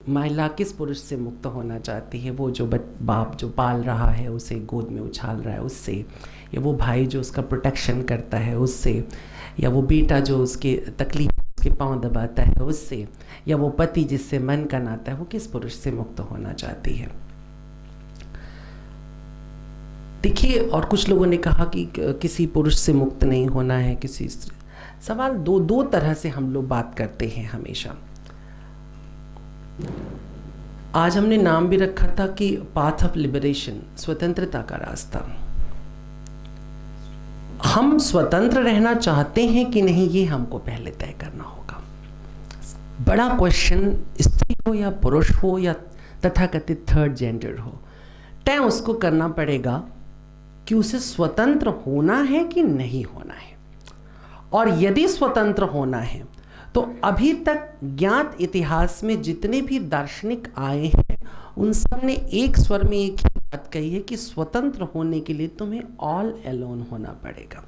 महिला किस पुरुष से मुक्त होना चाहती है? वो जो बाप जो पाल रहा है, उसे गोद में उछाल रहा है, उससे? या वो भाई जो उसका प्रोटेक्शन करता है, उससे? या वो बेटा जो उसके तकलीफ उसके पांव दबाता है, उससे? या वो पति जिससे मन का नाता है, वो किस पुरुष से मुक्त होना चाहती है? देखिए, और कुछ लोगों ने कहा कि किसी पुरुष से मुक्त नहीं होना है, किसी सवाल दो तरह से हम लोग बात करते हैं हमेशा। आज हमने नाम भी रखा था कि पाथ ऑफ लिबरेशन, स्वतंत्रता का रास्ता। हम स्वतंत्र रहना चाहते हैं कि नहीं, ये हमको पहले तय करना होगा। बड़ा क्वेश्चन, स्त्री हो या पुरुष हो या तथाकथित थर्ड जेंडर हो, तय उसको करना पड़ेगा कि उसे स्वतंत्र होना है कि नहीं होना है। और यदि स्वतंत्र होना है तो अभी तक ज्ञात इतिहास में जितने भी दार्शनिक आए हैं, उन सब ने एक स्वर में एक ही बात कही है कि स्वतंत्र होने के लिए तुम्हें ऑल अलोन होना पड़ेगा,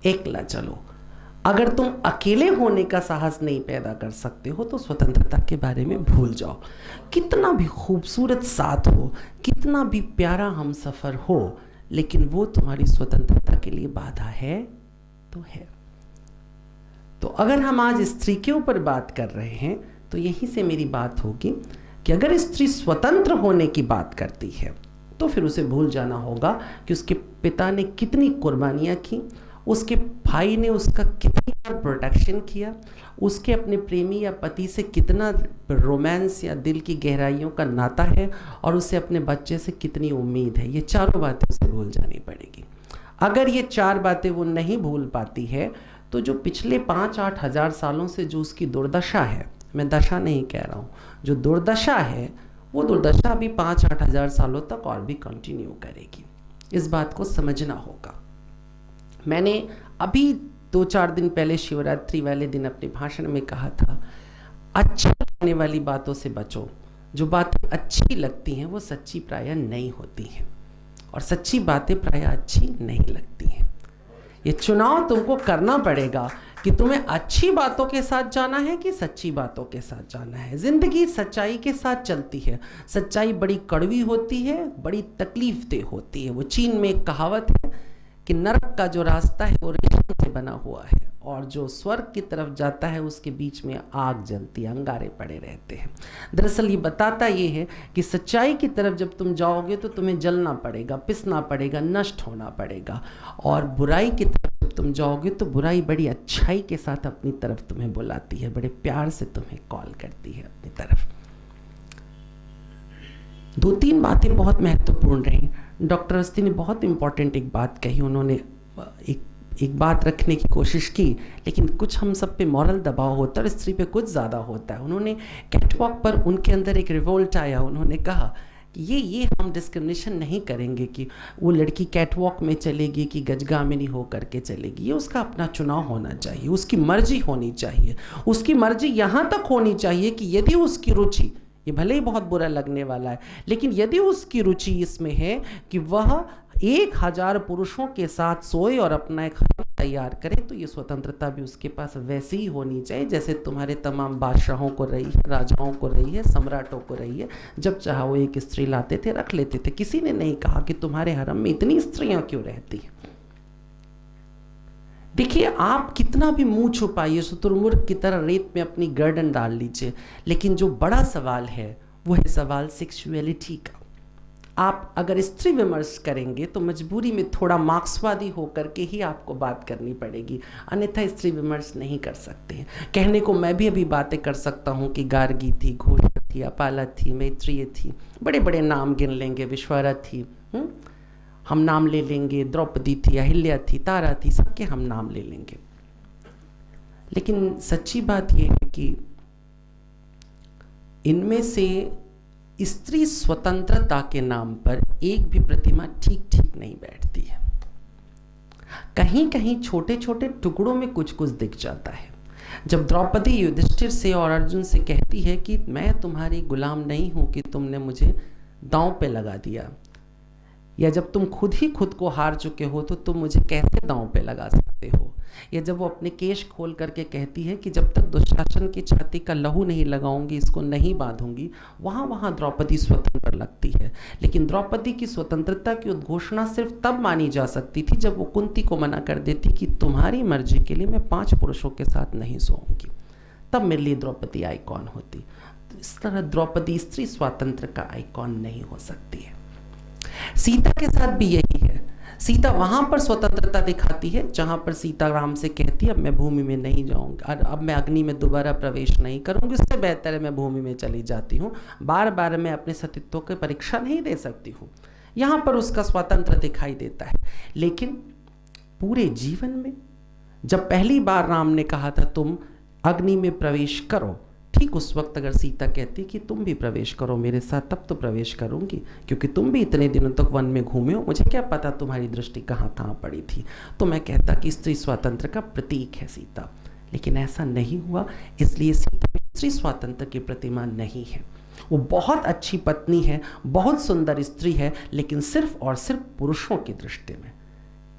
एकला चलो। अगर तुम अकेले होने का साहस नहीं पैदा कर सकते हो तो स्वतंत्रता के बारे में भूल जाओ। कितना भी खूबसूरत साथ हो, कितना भी प्यारा हम सफ़र हो, लेकिन वो तुम्हारी स्वतंत्रता के लिए बाधा है तो है। तो अगर हम आज स्त्री के ऊपर बात कर रहे हैं तो यहीं से मेरी बात होगी कि अगर स्त्री स्वतंत्र होने की बात करती है तो फिर उसे भूल जाना होगा कि उसके पिता ने कितनी कुर्बानियाँ की, उसके भाई ने उसका कितनी बार प्रोटेक्शन किया, उसके अपने प्रेमी या पति से कितना रोमांस या दिल की गहराइयों का नाता है, और उसे अपने बच्चे से कितनी उम्मीद है। ये चारों बातें उसे भूल जानी पड़ेगी। अगर ये चार बातें वो नहीं भूल पाती है तो जो पिछले 5-8 हज़ार सालों से जो उसकी दुर्दशा है, मैं दशा नहीं कह रहा हूँ, जो दुर्दशा है, वो दुर्दशा अभी 5-8 हज़ार सालों तक और भी कंटिन्यू करेगी। इस बात को समझना होगा। मैंने अभी 2-4 दिन पहले शिवरात्रि वाले दिन अपने भाषण में कहा था, अच्छी लगने वाली बातों से बचो। जो बातें अच्छी लगती हैं वो सच्ची प्रायः नहीं होती हैं, और सच्ची बातें प्रायः अच्छी नहीं लगती हैं। ये चुनाव तुमको करना पड़ेगा कि तुम्हें अच्छी बातों के साथ जाना है कि सच्ची बातों के साथ जाना है। जिंदगी सच्चाई के साथ चलती है। सच्चाई बड़ी कड़वी होती है, बड़ी तकलीफ देह होती है। वो चीन में एक कहावत है कि नरक का जो रास्ता है वो रेशम से बना हुआ है, और जो स्वर्ग की तरफ जाता है उसके बीच में आग जलती है, अंगारे पड़े रहते हैं। दरअसल ये बताता ये है कि सच्चाई की तरफ जब तुम जाओगे तो तुम्हें जलना पड़ेगा, पिसना पड़ेगा, नष्ट होना पड़ेगा। और बुराई की तरफ जब तुम जाओगे तो बुराई बड़ी अच्छाई के साथ अपनी तरफ तुम्हें बुलाती है, बड़े प्यार से तुम्हें कॉल करती है अपनी तरफ। 2-3 बातें बहुत महत्वपूर्ण रहीं। डॉक्टर अवस्थी ने बहुत इंपॉर्टेंट एक बात कही। उन्होंने एक बात रखने की कोशिश की, लेकिन कुछ हम सब पे मॉरल दबाव होता है और स्त्री पे कुछ ज़्यादा होता है। उन्होंने कैटवॉक पर उनके अंदर एक रिवोल्ट आया। उन्होंने कहा कि ये हम डिस्क्रिमिनेशन नहीं करेंगे कि वो लड़की कैटवॉक में चलेगी कि गजगामिनी हो करके चलेगी। ये उसका अपना चुनाव होना चाहिए, उसकी मर्जी होनी चाहिए। उसकी मर्जी यहाँ तक होनी चाहिए कि यदि उसकी रुचि, ये भले ही बहुत बुरा लगने वाला है, लेकिन यदि उसकी रुचि इसमें है कि वह 1000 पुरुषों के साथ सोए और अपना एक हरम तैयार करे, तो ये स्वतंत्रता भी उसके पास वैसी ही होनी चाहिए जैसे तुम्हारे तमाम बादशाहों को रही है, राजाओं को रही है, सम्राटों को रही है। जब चाहा वो एक स्त्री लाते थे, रख लेते थे। किसी ने नहीं कहा कि तुम्हारे हरम में इतनी स्त्रियां क्यों रहती हैं। देखिए, आप कितना भी मुंह छुपाइए, शुतुरमुर्ग की तरह रेत में अपनी गर्दन डाल लीजिए, लेकिन जो बड़ा सवाल है वो है सवाल सेक्सुअलिटी का। आप अगर स्त्री विमर्श करेंगे तो मजबूरी में थोड़ा मार्क्सवादी होकर के ही आपको बात करनी पड़ेगी, अन्यथा स्त्री विमर्श नहीं कर सकते हैं। कहने को मैं भी अभी बातें कर सकता हूँ कि गार्गी थी, घोषा थी, अपाला थी, मैत्रेय थी, बड़े बड़े नाम गिन लेंगे, विश्वारा थी, हम नाम ले लेंगे, द्रौपदी थी, अहिल्या थी, तारा थी, सबके हम नाम ले लेंगे। लेकिन सच्ची बात यह है कि इनमें से स्त्री स्वतंत्रता के नाम पर एक भी प्रतिमा ठीक ठीक नहीं बैठती है। कहीं कहीं छोटे छोटे टुकड़ों में कुछ कुछ दिख जाता है। जब द्रौपदी युधिष्ठिर से और अर्जुन से कहती है कि मैं तुम्हारी गुलाम नहीं हूं कि तुमने मुझे दांव पे लगा दिया, या जब तुम खुद ही खुद को हार चुके हो तो तुम मुझे कैसे दांव पे लगा सकते हो, या जब वो अपने केश खोल करके कहती है कि जब तक दुशासन की छाती का लहू नहीं लगाऊंगी, इसको नहीं बांधूंगी, वहाँ द्रौपदी स्वतंत्र लगती है। लेकिन द्रौपदी की स्वतंत्रता की उद्घोषणा सिर्फ तब मानी जा सकती थी जब वो कुंती को मना कर देती कि तुम्हारी मर्जी के लिए मैं 5 पुरुषों के साथ नहीं सोऊंगी, तब मेरे लिए द्रौपदी आइकॉन होती। तो इस तरह द्रौपदी स्त्री स्वातंत्र का आइकॉन नहीं हो सकती है। सीता के साथ भी यही है। सीता वहां पर स्वतंत्रता दिखाती है जहां पर सीता राम से कहती है अब मैं भूमि में नहीं जाऊंगी, अब मैं अग्नि में दोबारा प्रवेश नहीं करूंगी, उससे बेहतर है मैं भूमि में चली जाती हूँ, बार बार मैं अपने सतीत्व की परीक्षा नहीं दे सकती हूँ। यहां पर उसका स्वतंत्र दिखाई देता है। लेकिन पूरे जीवन में जब पहली बार राम ने कहा था तुम अग्नि में प्रवेश करो, ठीक उस वक्त अगर सीता कहती कि तुम भी प्रवेश करो मेरे साथ, तब तो प्रवेश करूंगी, क्योंकि तुम भी इतने दिनों तक वन में घूमे हो, मुझे क्या पता तुम्हारी दृष्टि कहाँ कहाँ पड़ी थी। तो मैं कहता कि स्त्री स्वातंत्र का प्रतीक है सीता। लेकिन ऐसा नहीं हुआ, इसलिए सीता में स्त्री स्वातंत्र की प्रतिमा नहीं है। वो बहुत अच्छी पत्नी है, बहुत सुंदर स्त्री है, लेकिन सिर्फ और सिर्फ पुरुषों की दृष्टि में।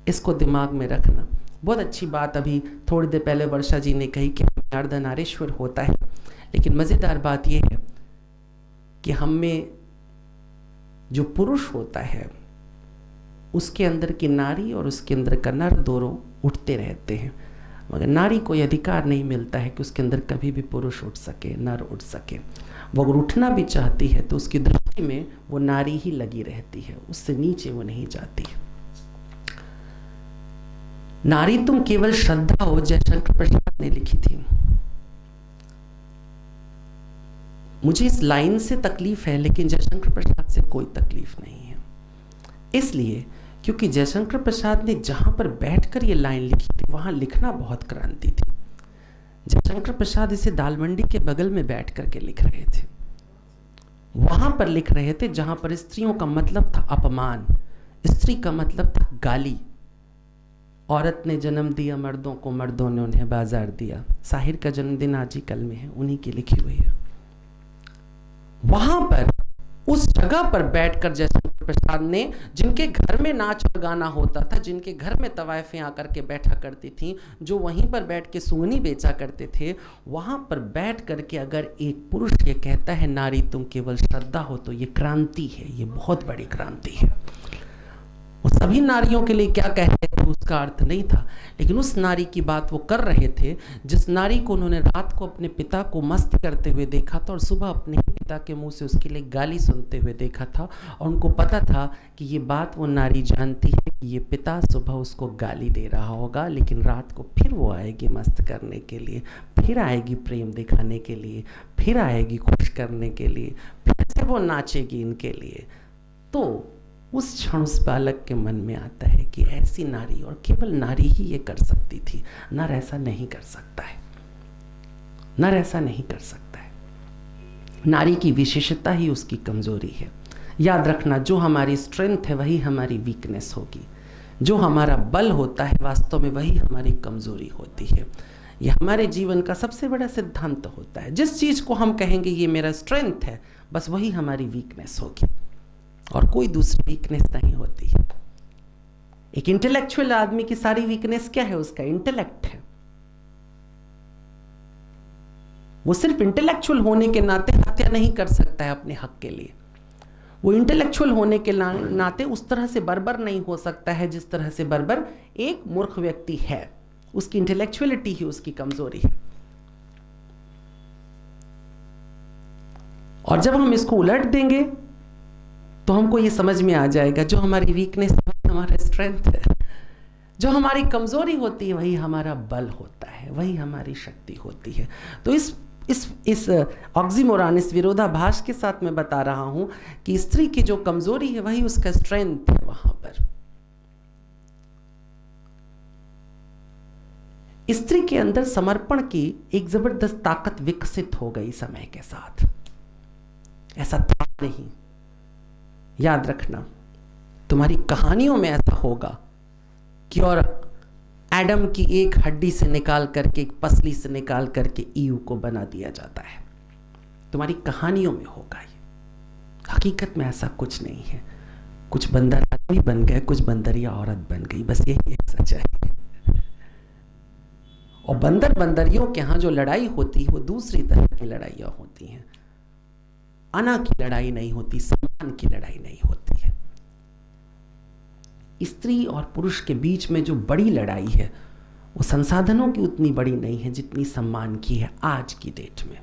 इसको दिमाग में रखना। बहुत अच्छी बात अभी थोड़ी देर पहले वर्षा जी ने कही कि हमें अर्धनारीश्वर होता है, लेकिन मज़ेदार बात यह है कि हम में जो पुरुष होता है उसके अंदर की नारी और उसके अंदर का नर दोनों उठते रहते हैं, मगर नारी को यह अधिकार नहीं मिलता है कि उसके अंदर कभी भी पुरुष उठ सके, नर उठ सके। वो अगर उठना भी चाहती है तो उसकी दृष्टि में वो नारी ही लगी रहती है, उससे नीचे वो नहीं जाती। नारी तुम केवल श्रद्धा हो, जयशंकर प्रसाद ने लिखी थी। मुझे इस लाइन से तकलीफ है, लेकिन जयशंकर प्रसाद से कोई तकलीफ नहीं है। इसलिए क्योंकि जयशंकर प्रसाद ने जहां पर बैठकर ये लाइन लिखी थी वहां लिखना बहुत क्रांति थी। जयशंकर प्रसाद इसे दालमंडी के बगल में बैठ करके लिख रहे थे, वहां पर लिख रहे थे जहां पर स्त्रियों का मतलब था अपमान, स्त्री का मतलब था गाली। औरत ने जन्म दिया मर्दों को, मर्दों ने उन्हें बाजार दिया। साहिर का जन्मदिन आज ही कल में है, उन्हीं की लिखी हुई है। वहां पर उस जगह पर बैठकर जयशंकर प्रसाद ने, जिनके घर में नाच और गाना होता था, जिनके घर में तवायफें आकर के बैठा करती थीं, जो वहीं पर बैठ के सुगनी बेचा करते थे, वहां पर बैठ करके अगर एक पुरुष ये कहता है नारी तुम केवल श्रद्धा हो, तो ये क्रांति है, ये बहुत बड़ी क्रांति है। वो सभी नारियों के लिए क्या कह रहे थे उसका अर्थ नहीं था, लेकिन उस नारी की बात वो कर रहे थे जिस नारी को उन्होंने रात को अपने पिता को मस्त करते हुए देखा था और सुबह अपने ही पिता के मुंह से उसके लिए गाली सुनते हुए देखा था। और उनको पता था कि ये बात वो नारी जानती है कि ये पिता सुबह उसको गाली दे रहा होगा, लेकिन रात को फिर वो आएगी मस्त करने के लिए, फिर आएगी प्रेम दिखाने के लिए, फिर आएगी खुश करने के लिए, फिर से वो नाचेगी इनके लिए। तो उस क्षण उस बालक के मन में आता है कि ऐसी नारी, और केवल नारी ही ये कर सकती थी, नर ऐसा नहीं कर सकता है, नर ऐसा नहीं कर सकता है। नारी की विशेषता ही उसकी कमजोरी है। याद रखना, जो हमारी स्ट्रेंथ है वही हमारी वीकनेस होगी, जो हमारा बल होता है वास्तव में वही हमारी कमजोरी होती है। यह हमारे जीवन का सबसे बड़ा सिद्धांत होता है। जिस चीज को हम कहेंगे ये मेरा स्ट्रेंथ है, बस वही हमारी वीकनेस होगी, और कोई दूसरी वीकनेस नहीं होती है। एक इंटेलेक्चुअल आदमी की सारी वीकनेस क्या है? उसका इंटेलेक्ट है। वो सिर्फ इंटेलेक्चुअल होने के नाते हत्या नहीं कर सकता है अपने हक के लिए। वो इंटेलेक्चुअल होने के नाते उस तरह से बर्बर नहीं हो सकता है जिस तरह से बर्बर एक मूर्ख व्यक्ति है। उसकी इंटेलेक्चुअलिटी ही उसकी कमजोरी है। और जब हम इसको उलट देंगे तो हमको ये समझ में आ जाएगा, जो हमारी वीकनेस है हमारा स्ट्रेंथ है, जो हमारी कमजोरी होती है वही हमारा बल होता है, वही हमारी शक्ति होती है। तो इस ऑक्सीमोरॉन, इस विरोधाभास के साथ मैं बता रहा हूं कि स्त्री की जो कमजोरी है वही उसका स्ट्रेंथ है। वहां पर स्त्री के अंदर समर्पण की एक जबरदस्त ताकत विकसित हो गई समय के साथ। ऐसा था नहीं, याद रखना, तुम्हारी कहानियों में ऐसा होगा कि और एडम की एक हड्डी से निकाल करके, एक पसली से निकाल करके ईव को बना दिया जाता है। तुम्हारी कहानियों में होगा ये, हकीकत में ऐसा कुछ नहीं है। कुछ बंदर आदमी बन गए, कुछ बंदरिया औरत बन गई, बस यही एक सच्चाई है। और बंदर बंदरियों के यहाँ जो लड़ाई होती है वो दूसरी तरह की लड़ाइयाँ होती हैं। अना की लड़ाई नहीं होती, सम्मान की लड़ाई नहीं होती है। स्त्री और पुरुष के बीच में जो बड़ी लड़ाई है वो संसाधनों की उतनी बड़ी नहीं है जितनी सम्मान की है आज की डेट में।